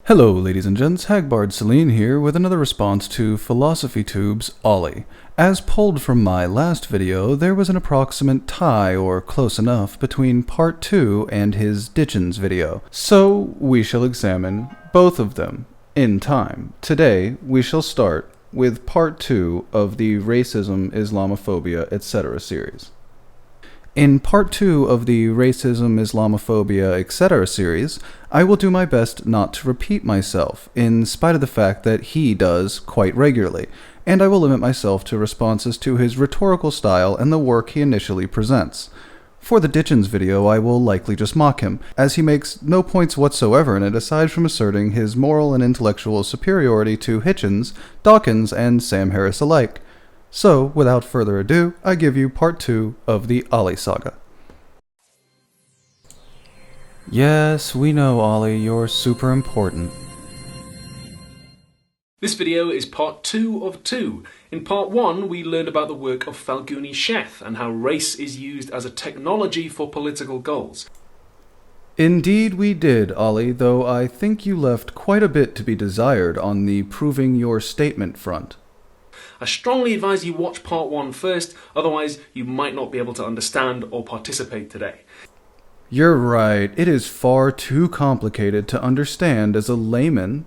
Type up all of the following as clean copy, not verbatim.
Hello ladies and gents, Hagbard Celine here with another response to PhilosophyTube's Ollie. As pulled from my last video, there was an approximate tie, or close enough, between part 2 and his Hitchens video. So we shall examine both of them in time. Today we shall start with part 2 of the Racism, Islamophobia, etc. series. In part 2 of the Racism, Islamophobia, etc. series, I will do my best not to repeat myself, in spite of the fact that he does quite regularly, and I will limit myself to responses to his rhetorical style and the work he initially presents. For the Hitchens video, I will likely just mock him, as he makes no points whatsoever in it aside from asserting his moral and intellectual superiority to Hitchens, Dawkins, and Sam Harris alike. So, without further ado, I give you part 2 of the Ollie saga. Yes, we know, Ollie, you're super important. This video is part 2 of 2. In part 1, we learned about the work of Falguni Sheth and how race is used as a technology for political goals. Indeed we did, Ollie, though I think you left quite a bit to be desired on the proving your statement front. I strongly advise you watch part 1 first, otherwise you might not be able to understand or participate today. You're right, it is far too complicated to understand as a layman.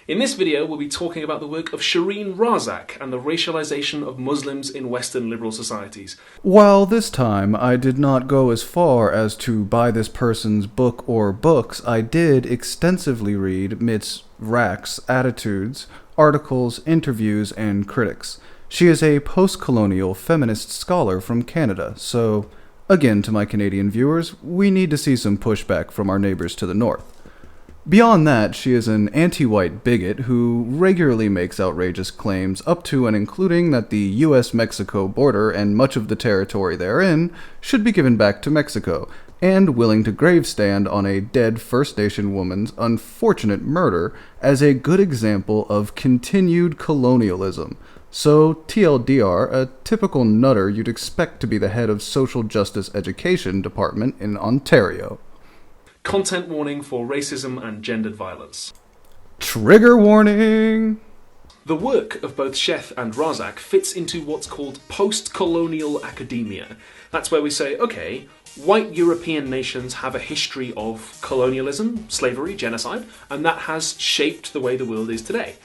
In this video, we'll be talking about the work of Shireen Razak and the racialization of Muslims in Western liberal societies. While this time I did not go as far as to buy this person's book or books, I did extensively read Ms. Rack's attitudes, articles, interviews, and critics. She is a post-colonial feminist scholar from Canada, so, again to my Canadian viewers, we need to see some pushback from our neighbors to the north. Beyond that, she is an anti-white bigot who regularly makes outrageous claims up to and including that the US-Mexico border and much of the territory therein should be given back to Mexico, and willing to gravestand on a dead First Nation woman's unfortunate murder as a good example of continued colonialism. So, TLDR, a typical nutter you'd expect to be the head of Social Justice Education Department in Ontario. Content warning for racism and gendered violence. Trigger warning! The work of both Sheth and Razak fits into what's called post-colonial academia. That's where we say, okay, white European nations have a history of colonialism, slavery, genocide, and that has shaped the way the world is today.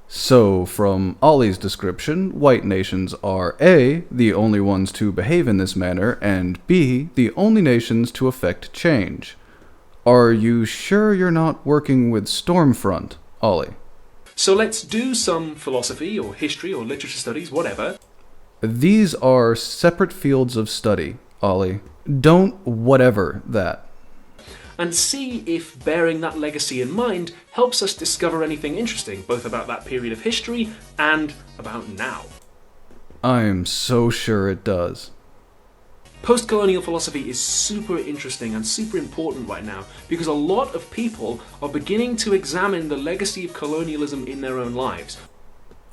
So, from Ollie's description, white nations are A, the only ones to behave in this manner, and B, the only nations to effect change. Are you sure you're not working with Stormfront, Ollie? So let's do some philosophy or history or literature studies, whatever. These are separate fields of study, Ollie. Don't whatever that. And see if bearing that legacy in mind helps us discover anything interesting, both about that period of history and about now. I'm so sure it does. Post-colonial philosophy is super interesting and super important right now because a lot of people are beginning to examine the legacy of colonialism in their own lives.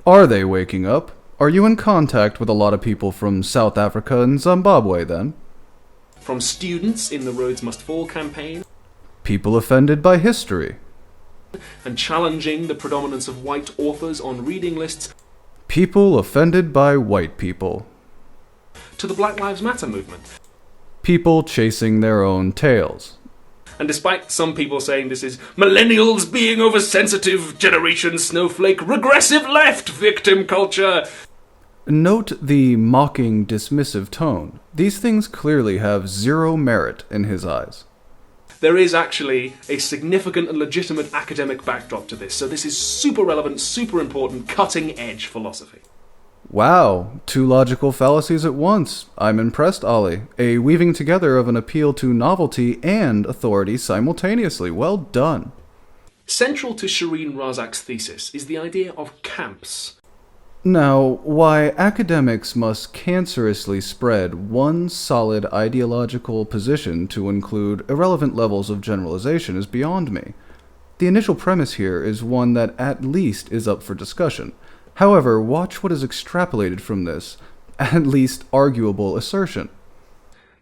Are they waking up? Are you in contact with a lot of people from South Africa and Zimbabwe then? From students in the Rhodes Must Fall campaign, people offended by history, and challenging the predominance of white authors on reading lists, people offended by white people, to the Black Lives Matter movement, people chasing their own tails. And despite some people saying this is millennials being oversensitive, generation snowflake, regressive left, victim culture. Note the mocking, dismissive tone. These things clearly have zero merit in his eyes. There is actually a significant and legitimate academic backdrop to this, so this is super relevant, super important, cutting-edge philosophy. Wow, two logical fallacies at once. I'm impressed, Ollie. A weaving together of an appeal to novelty and authority simultaneously. Well done. Central to Shireen Razak's thesis is the idea of camps. Now, why academics must cancerously spread one solid ideological position to include irrelevant levels of generalization is beyond me. The initial premise here is one that at least is up for discussion. However, watch what is extrapolated from this, at least arguable assertion.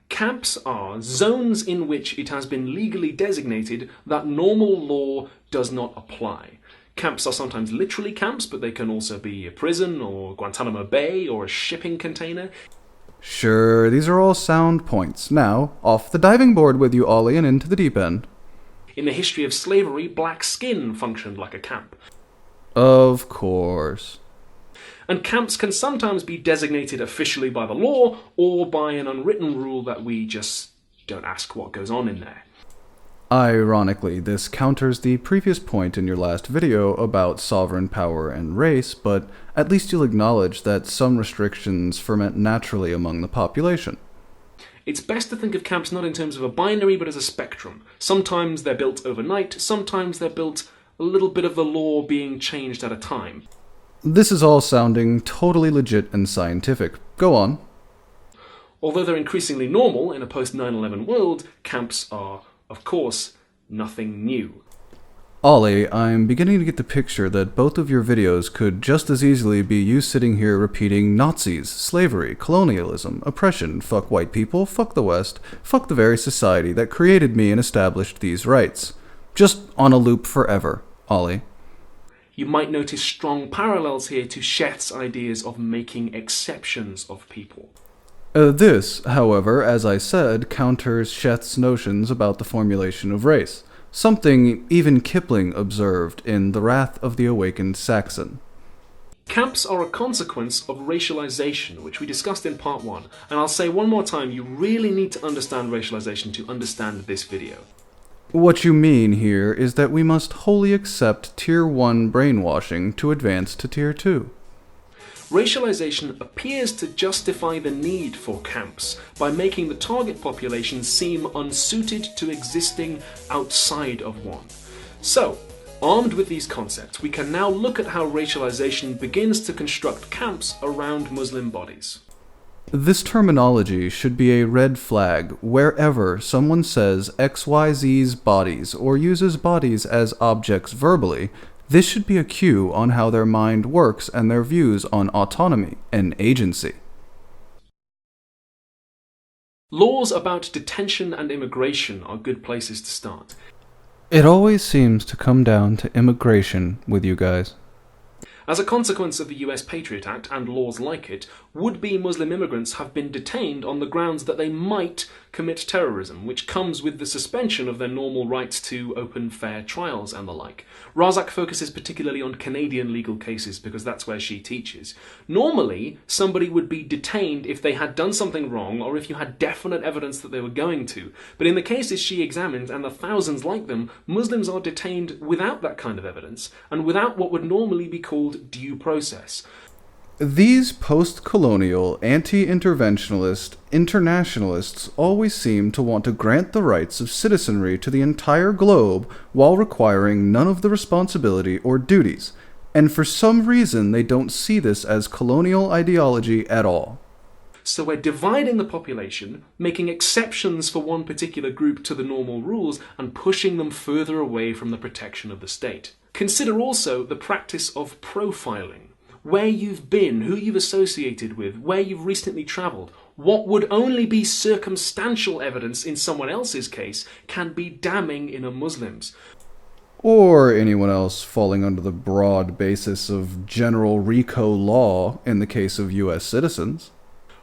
Camps are zones in which it has been legally designated that normal law does not apply. Camps are sometimes literally camps, but they can also be a prison or Guantanamo Bay or a shipping container. Sure, these are all sound points. Now, off the diving board with you, Ollie, and into the deep end. In the history of slavery, black skin functioned like a camp. Of course. And camps can sometimes be designated officially by the law or by an unwritten rule that we just don't ask what goes on in there. Ironically, this counters the previous point in your last video about sovereign power and race, but at least you'll acknowledge that some restrictions ferment naturally among the population. It's best to think of camps not in terms of a binary, but as a spectrum. Sometimes they're built overnight, sometimes they're built a little bit of the law being changed at a time. This is all sounding totally legit and scientific. Go on. Although they're increasingly normal in a post-9/11 world, camps are, of course, nothing new. Ollie, I'm beginning to get the picture that both of your videos could just as easily be you sitting here repeating Nazis, slavery, colonialism, oppression, fuck white people, fuck the West, fuck the very society that created me and established these rights. Just on a loop forever, Ollie. You might notice strong parallels here to Sheth's ideas of making exceptions of people. This, however, as I said, counters Sheth's notions about the formulation of race, something even Kipling observed in The Wrath of the Awakened Saxon. Camps are a consequence of racialization, which we discussed in part 1, and I'll say one more time, you really need to understand racialization to understand this video. What you mean here is that we must wholly accept Tier 1 brainwashing to advance to Tier 2. Racialization appears to justify the need for camps by making the target population seem unsuited to existing outside of one. So, armed with these concepts, we can now look at how racialization begins to construct camps around Muslim bodies. This terminology should be a red flag wherever someone says XYZ's bodies or uses bodies as objects verbally. This should be a cue on how their mind works and their views on autonomy and agency. Laws about detention and immigration are good places to start. It always seems to come down to immigration with you guys. As a consequence of the US Patriot Act and laws like it, would-be Muslim immigrants have been detained on the grounds that they might commit terrorism, which comes with the suspension of their normal rights to open, fair trials and the like. Razak focuses particularly on Canadian legal cases because that's where she teaches. Normally, somebody would be detained if they had done something wrong or if you had definite evidence that they were going to. But in the cases she examines, and the thousands like them, Muslims are detained without that kind of evidence and without what would normally be called due process. These post-colonial, anti-interventionalist internationalists always seem to want to grant the rights of citizenry to the entire globe while requiring none of the responsibility or duties, and for some reason they don't see this as colonial ideology at all. So we're dividing the population, making exceptions for one particular group to the normal rules, and pushing them further away from the protection of the state. Consider also the practice of profiling. Where you've been, who you've associated with, where you've recently travelled. What would only be circumstantial evidence in someone else's case can be damning in a Muslim's. Or anyone else falling under the broad basis of general RICO law in the case of US citizens.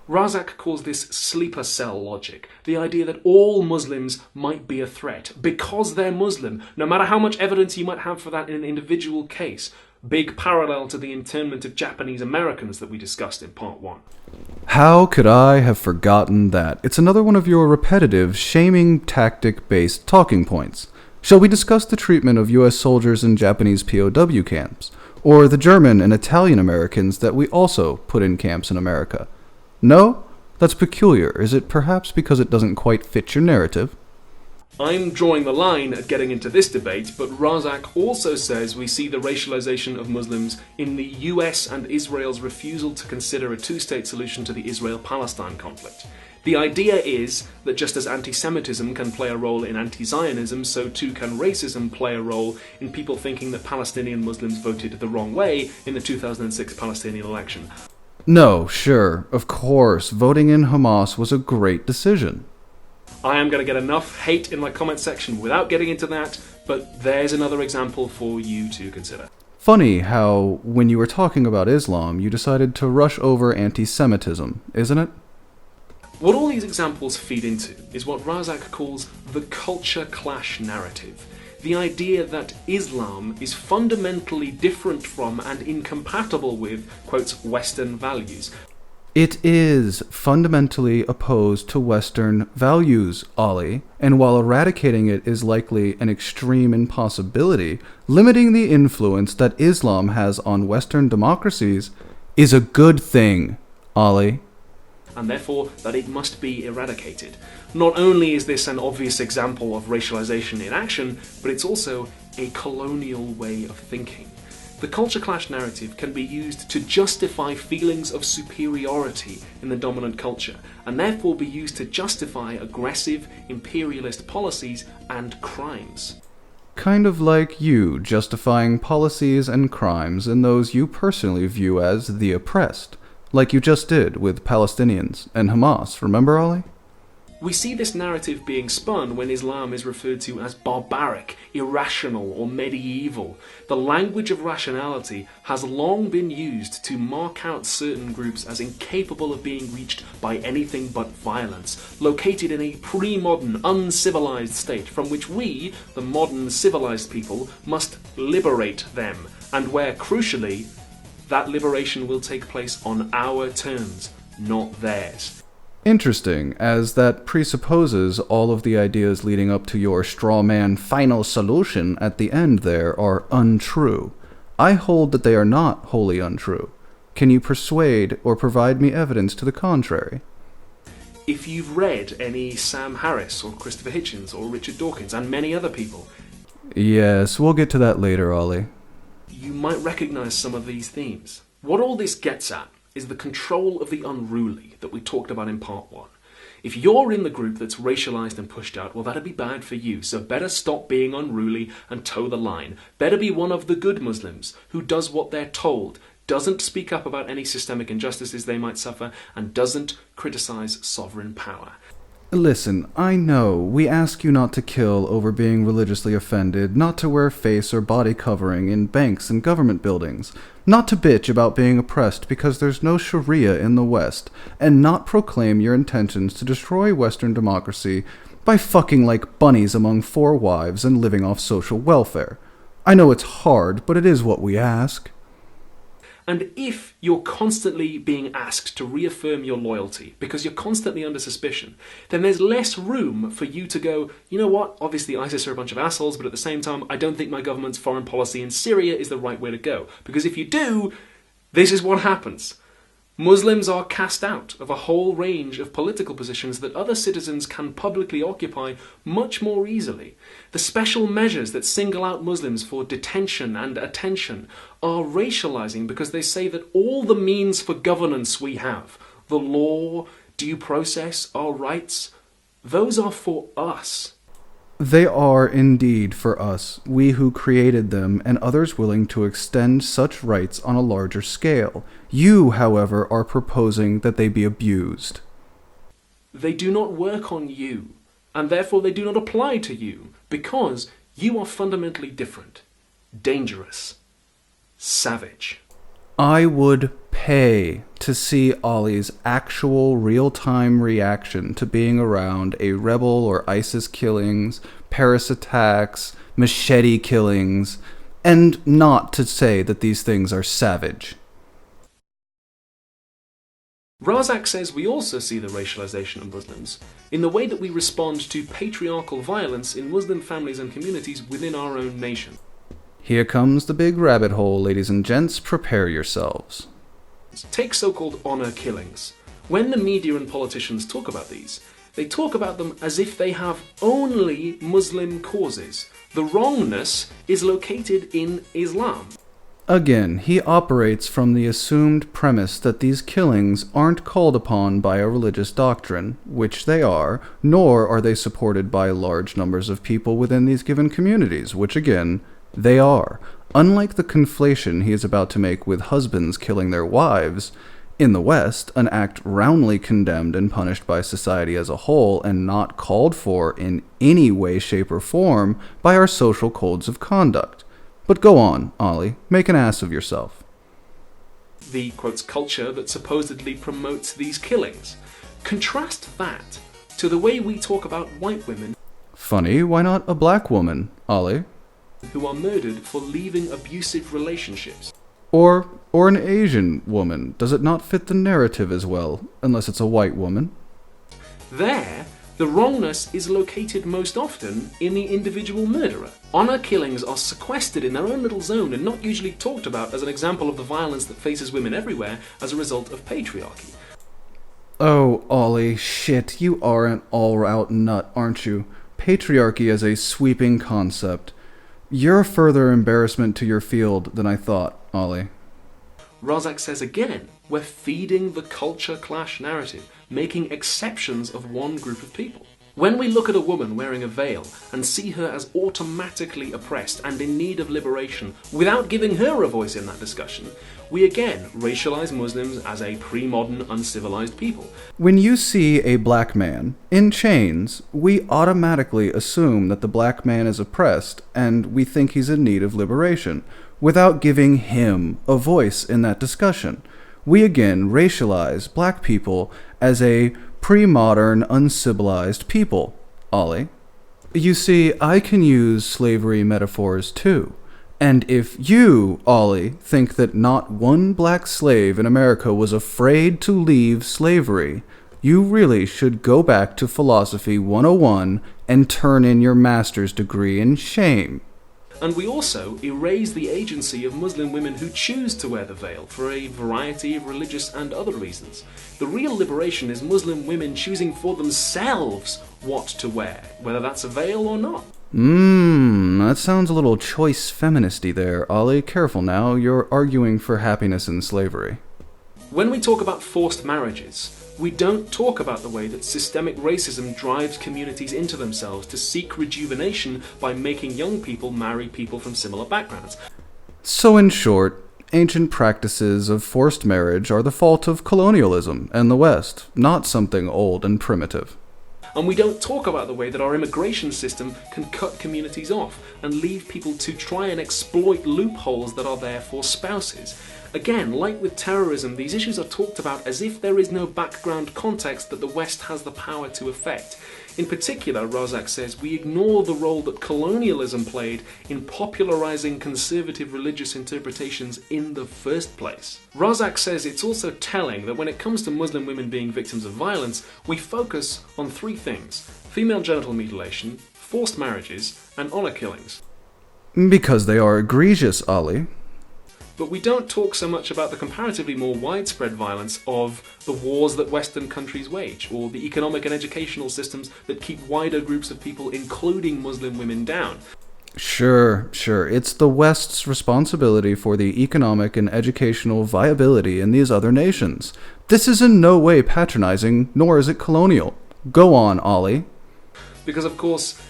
Razak calls this sleeper cell logic, the idea that all Muslims might be a threat because they're Muslim, no matter how much evidence you might have for that in an individual case. Big parallel to the internment of Japanese Americans that we discussed in part 1. How could I have forgotten that? It's another one of your repetitive, shaming tactic-based talking points. Shall we discuss the treatment of US soldiers in Japanese POW camps? Or the German and Italian Americans that we also put in camps in America? No? That's peculiar. Is it perhaps because it doesn't quite fit your narrative? I'm drawing the line at getting into this debate, but Razak also says we see the racialization of Muslims in the US and Israel's refusal to consider a two-state solution to the Israel-Palestine conflict. The idea is that just as anti-Semitism can play a role in anti-Zionism, so too can racism play a role in people thinking that Palestinian Muslims voted the wrong way in the 2006 Palestinian election. No, sure, of course, voting in Hamas was a great decision. I am going to get enough hate in my comment section without getting into that, but there's another example for you to consider. Funny how, when you were talking about Islam, you decided to rush over anti-Semitism, isn't it? What all these examples feed into is what Razak calls the culture clash narrative. The idea that Islam is fundamentally different from and incompatible with, quotes, Western values. It is fundamentally opposed to Western values, Ollie, and while eradicating it is likely an extreme impossibility, limiting the influence that Islam has on Western democracies is a good thing, Ollie. And therefore that it must be eradicated. Not only is this an obvious example of racialization in action, but it's also a colonial way of thinking. The culture clash narrative can be used to justify feelings of superiority in the dominant culture, and therefore be used to justify aggressive imperialist policies and crimes. Kind of like you justifying policies and crimes in those you personally view as the oppressed, like you just did with Palestinians and Hamas, remember, Ollie? We see this narrative being spun when Islam is referred to as barbaric, irrational, or medieval. The language of rationality has long been used to mark out certain groups as incapable of being reached by anything but violence, located in a pre-modern, uncivilized state from which we, the modern civilized people, must liberate them, and where, crucially, that liberation will take place on our terms, not theirs. Interesting, as that presupposes all of the ideas leading up to your straw man final solution at the end there are untrue. I hold that they are not wholly untrue. Can you persuade or provide me evidence to the contrary? If you've read any Sam Harris or Christopher Hitchens or Richard Dawkins and many other people, yes, we'll get to that later, Ollie. You might recognize some of these themes. What all this gets at is the control of the unruly that we talked about in part 1. If you're in the group that's racialized and pushed out, well, that'd be bad for you, so better stop being unruly and toe the line. Better be one of the good Muslims who does what they're told, doesn't speak up about any systemic injustices they might suffer, and doesn't criticize sovereign power. Listen, I know we ask you not to kill over being religiously offended, not to wear face or body covering in banks and government buildings, not to bitch about being oppressed because there's no Sharia in the West, and not proclaim your intentions to destroy Western democracy by fucking like bunnies among 4 wives and living off social welfare. I know it's hard, but it is what we ask. And if you're constantly being asked to reaffirm your loyalty because you're constantly under suspicion, then there's less room for you to go, you know what, obviously ISIS are a bunch of assholes, but at the same time, I don't think my government's foreign policy in Syria is the right way to go. Because if you do, this is what happens. Muslims are cast out of a whole range of political positions that other citizens can publicly occupy much more easily. The special measures that single out Muslims for detention and attention are racializing because they say that all the means for governance we have, the law, due process, our rights, those are for us. They are indeed for us, we who created them, and others willing to extend such rights on a larger scale. You, however, are proposing that they be abused. They do not work on you, and therefore they do not apply to you, because you are fundamentally different, dangerous, savage. I would pay to see Ollie's actual real-time reaction to being around a rebel or ISIS killings, Paris attacks, machete killings, and not to say that these things are savage. Razak says we also see the racialization of Muslims in the way that we respond to patriarchal violence in Muslim families and communities within our own nation. Here comes the big rabbit hole, ladies and gents. Prepare yourselves. Take so-called honor killings. When the media and politicians talk about these, they talk about them as if they have only Muslim causes. The wrongness is located in Islam. Again, he operates from the assumed premise that these killings aren't called upon by a religious doctrine, which they are, nor are they supported by large numbers of people within these given communities, which again, they are. Unlike the conflation he is about to make with husbands killing their wives, In the West, an act roundly condemned and punished by society as a whole and not called for in any way, shape, or form by our social codes of conduct. But go on, Ollie, make an ass of yourself. The, quotes, culture that supposedly promotes these killings. Contrast that to the way we talk about white women. Funny, why not a black woman, Ollie? Who are murdered for leaving abusive relationships. Or an Asian woman. Does it not fit the narrative as well, unless it's a white woman? There, the wrongness is located most often in the individual murderer. Honor killings are sequestered in their own little zone and not usually talked about as an example of the violence that faces women everywhere as a result of patriarchy. Oh, Ollie, shit, you are an all-out nut, aren't you? Patriarchy is a sweeping concept. You're a further embarrassment to your field than I thought, Ollie. Razak says again, we're feeding the culture clash narrative, making exceptions of one group of people. When we look at a woman wearing a veil and see her as automatically oppressed and in need of liberation without giving her a voice in that discussion, we again racialize Muslims as a pre-modern, uncivilized people. When you see a black man in chains, we automatically assume that the black man is oppressed and we think he's in need of liberation, without giving him a voice in that discussion. We again racialize black people as a pre-modern, uncivilized people, Ollie. You see, I can use slavery metaphors too. And if you, Ollie, think that not one black slave in America was afraid to leave slavery, you really should go back to Philosophy 101 and turn in your master's degree in shame. And we also erase the agency of Muslim women who choose to wear the veil for a variety of religious and other reasons. The real liberation is Muslim women choosing for themselves what to wear, whether that's a veil or not. That sounds a little choice feministy there, Ollie. Careful now, you're arguing for happiness in slavery. When we talk about forced marriages, we don't talk about the way that systemic racism drives communities into themselves to seek rejuvenation by making young people marry people from similar backgrounds. So in short, ancient practices of forced marriage are the fault of colonialism and the West, not something old and primitive. And we don't talk about the way that our immigration system can cut communities off and leave people to try and exploit loopholes that are there for spouses. Again, like with terrorism, these issues are talked about as if there is no background context that the West has the power to affect. In particular, Razak says, we ignore the role that colonialism played in popularizing conservative religious interpretations in the first place. Razak says it's also telling that when it comes to Muslim women being victims of violence, we focus on three things: female genital mutilation, forced marriages, and honor killings. Because they are egregious, Ollie. But we don't talk so much about the comparatively more widespread violence of the wars that Western countries wage, or the economic and educational systems that keep wider groups of people, including Muslim women, down. Sure. It's the West's responsibility for the economic and educational viability in these other nations. This is in no way patronizing, nor is it colonial. Go on, Ollie. Because, of course,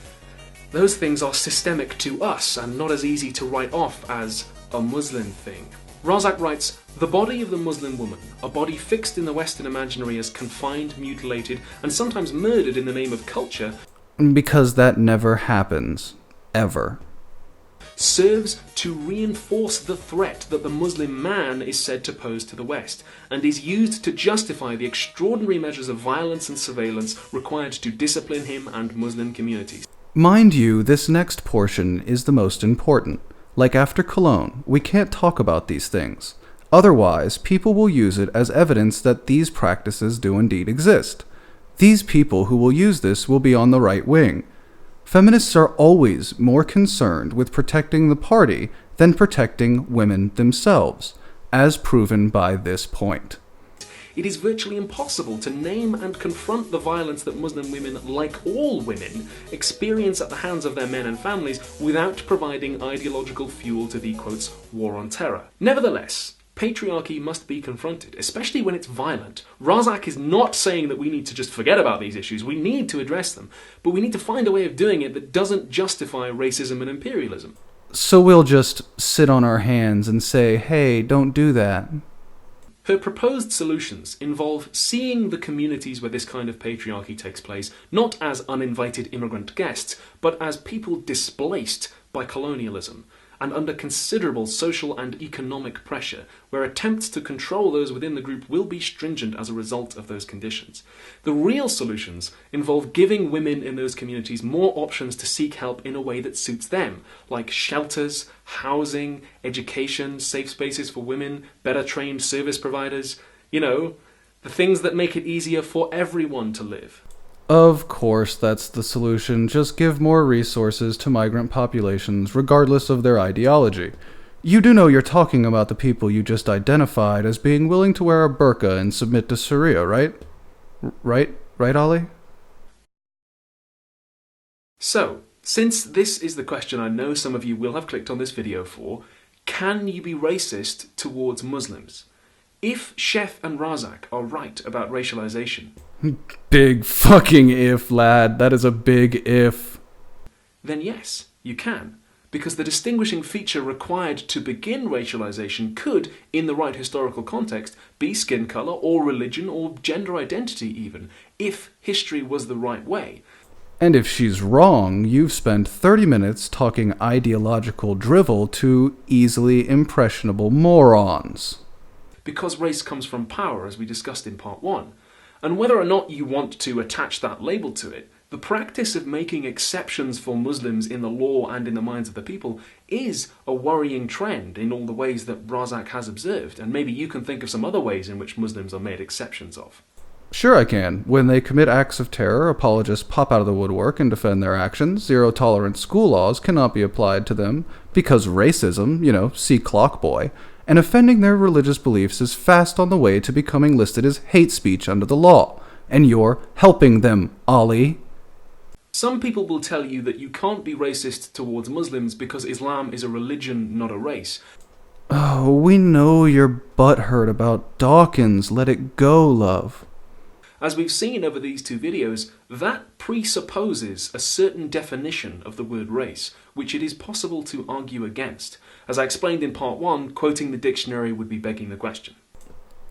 those things are systemic to us and not as easy to write off as a Muslim thing. Razak writes, the body of the Muslim woman, a body fixed in the Western imaginary as confined, mutilated, and sometimes murdered in the name of culture, because that never happens. Ever. serves to reinforce the threat that the Muslim man is said to pose to the West, and is used to justify the extraordinary measures of violence and surveillance required to discipline him and Muslim communities. Mind you, this next portion is the most important. Like after Cologne, we can't talk about these things. Otherwise, people will use it as evidence that these practices do indeed exist. These people who will use this will be on the right wing. Feminists are always more concerned with protecting the party than protecting women themselves, as proven by this point. It is virtually impossible to name and confront the violence that Muslim women, like all women, experience at the hands of their men and families without providing ideological fuel to the, quotes, war on terror. Nevertheless, patriarchy must be confronted, especially when it's violent. Razak is not saying that we need to just forget about these issues. We need to address them, but we need to find a way of doing it that doesn't justify racism and imperialism. So we'll just sit on our hands and say, hey, don't do that. Her proposed solutions involve seeing the communities where this kind of patriarchy takes place not as uninvited immigrant guests, but as people displaced by colonialism, and under considerable social and economic pressure, where attempts to control those within the group will be stringent as a result of those conditions. The real solutions involve giving women in those communities more options to seek help in a way that suits them, like shelters, housing, education, safe spaces for women, better trained service providers, the things that make it easier for everyone to live. Of course, that's the solution. Just give more resources to migrant populations, regardless of their ideology. You do know you're talking about the people you just identified as being willing to wear a burqa and submit to Sharia, right? Right, Ollie? So, since this is the question I know some of you will have clicked on this video for, can you be racist towards Muslims? If Chef and Razak are right about racialization, big fucking if, lad. That is a big if. Then yes, you can. Because the distinguishing feature required to begin racialization could, in the right historical context, be skin color or religion or gender identity even, if history was the right way. And if she's wrong, you've spent 30 minutes talking ideological drivel to easily impressionable morons. Because race comes from power, as we discussed in part 1. And whether or not you want to attach that label to it, the practice of making exceptions for Muslims in the law and in the minds of the people is a worrying trend in all the ways that Razak has observed, and maybe you can think of some other ways in which Muslims are made exceptions of. Sure I can. When they commit acts of terror, apologists pop out of the woodwork and defend their actions. Zero-tolerance school laws cannot be applied to them because racism, see Clockboy, and offending their religious beliefs is fast on the way to becoming listed as hate speech under the law. And you're helping them, Ollie. Some people will tell you that you can't be racist towards Muslims because Islam is a religion, not a race. Oh, we know you're butthurt about Dawkins. Let it go, love. As we've seen over these two videos, that presupposes a certain definition of the word race, which it is possible to argue against. As I explained in part 1, quoting the dictionary would be begging the question.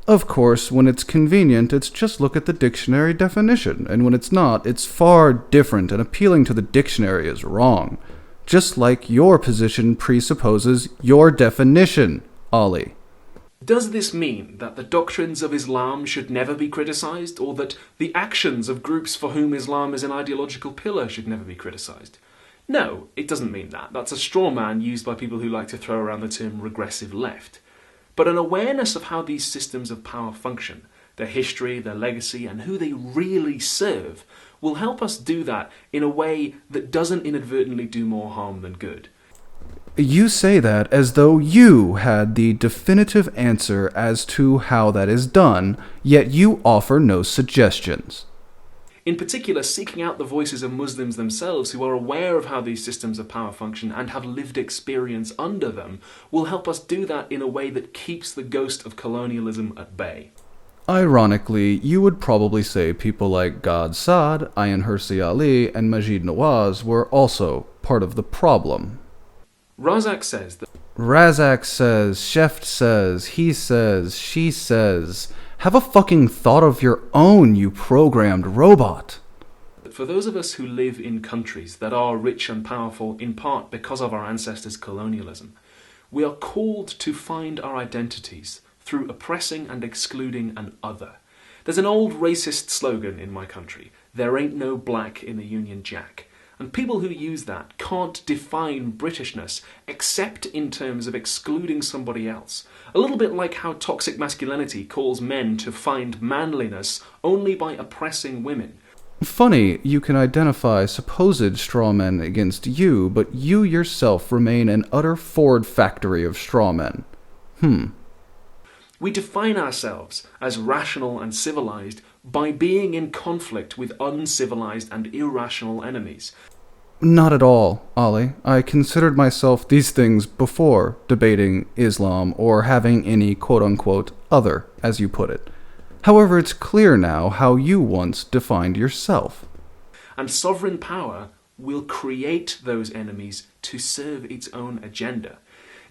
Of course, when it's convenient, it's just look at the dictionary definition, and when it's not, it's far different, and appealing to the dictionary is wrong. Just like your position presupposes your definition, Ollie. Does this mean that the doctrines of Islam should never be criticised, or that the actions of groups for whom Islam is an ideological pillar should never be criticised? No, it doesn't mean that. That's a straw man used by people who like to throw around the term regressive left. But an awareness of how these systems of power function, their history, their legacy, and who they really serve, will help us do that in a way that doesn't inadvertently do more harm than good. You say that as though you had the definitive answer as to how that is done, yet you offer no suggestions. In particular, seeking out the voices of Muslims themselves who are aware of how these systems of power function and have lived experience under them will help us do that in a way that keeps the ghost of colonialism at bay. Ironically, you would probably say people like Gad Saad, Ayan Hirsi Ali, and Majid Nawaz were also part of the problem. Razak says that Razak says, Sheft says, he says, she says. Have a fucking thought of your own, you programmed robot. for those of us who live in countries that are rich and powerful in part because of our ancestors' colonialism, we are called to find our identities through oppressing and excluding an other. There's an old racist slogan in my country, "There ain't no black in the Union Jack." And people who use that can't define Britishness except in terms of excluding somebody else. A little bit like how toxic masculinity calls men to find manliness only by oppressing women. Funny, you can identify supposed strawmen against you, but you yourself remain an utter Ford factory of strawmen. We define ourselves as rational and civilized by being in conflict with uncivilized and irrational enemies. Not at all, Ollie. I considered myself these things before debating Islam or having any quote-unquote other, as you put it. However, it's clear now how you once defined yourself. And sovereign power will create those enemies to serve its own agenda.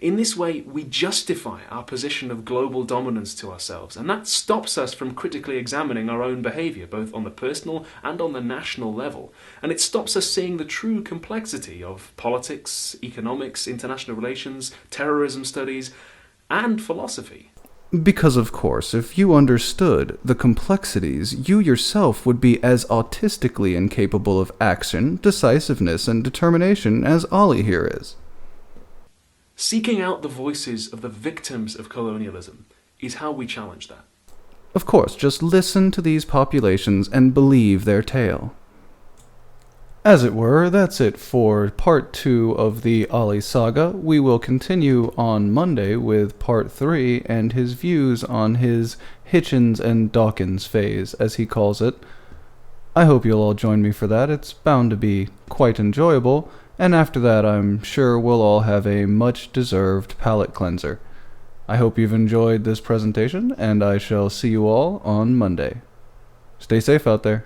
In this way, we justify our position of global dominance to ourselves, and that stops us from critically examining our own behaviour, both on the personal and on the national level. And it stops us seeing the true complexity of politics, economics, international relations, terrorism studies, and philosophy. Because, of course, if you understood the complexities, you yourself would be as autistically incapable of action, decisiveness, and determination as Ollie here is. Seeking out the voices of the victims of colonialism is how we challenge that. Of course, just listen to these populations and believe their tale. As it were, that's it for part 2 of the Ollie saga. We will continue on Monday with part 3 and his views on his Hitchens and Dawkins phase, as he calls it. I hope you'll all join me for that. It's bound to be quite enjoyable. And after that, I'm sure we'll all have a much-deserved palate cleanser. I hope you've enjoyed this presentation, and I shall see you all on Monday. Stay safe out there.